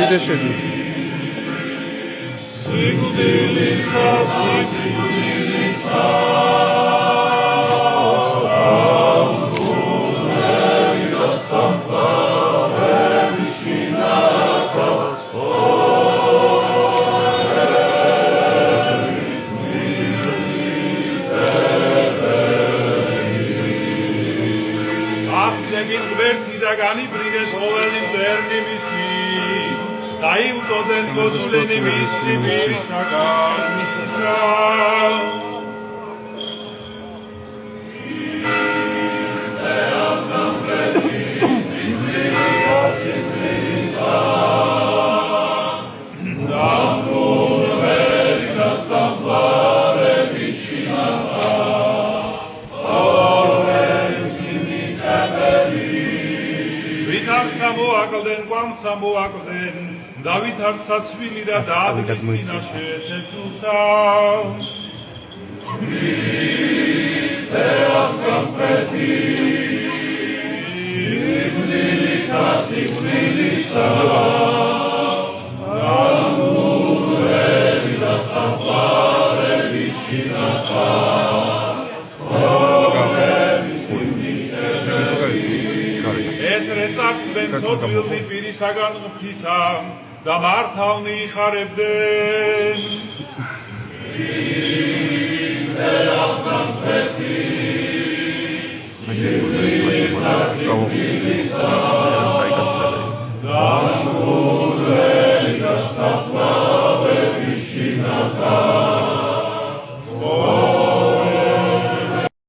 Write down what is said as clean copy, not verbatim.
Cidesedi. Ganibringes hovelim derni misi, daiutoden goduleni misi misagan. Samoakoden David hartsაცვილი და დაადგეს წინაშე ცეცხლსა Χριστέ აღგამფრთი სიკვდილისა ამურები და საფარების შინათა Ben sodvilni pirisagan ghtisam da marthavni ixarებდნენ Christe აღგამფრთი და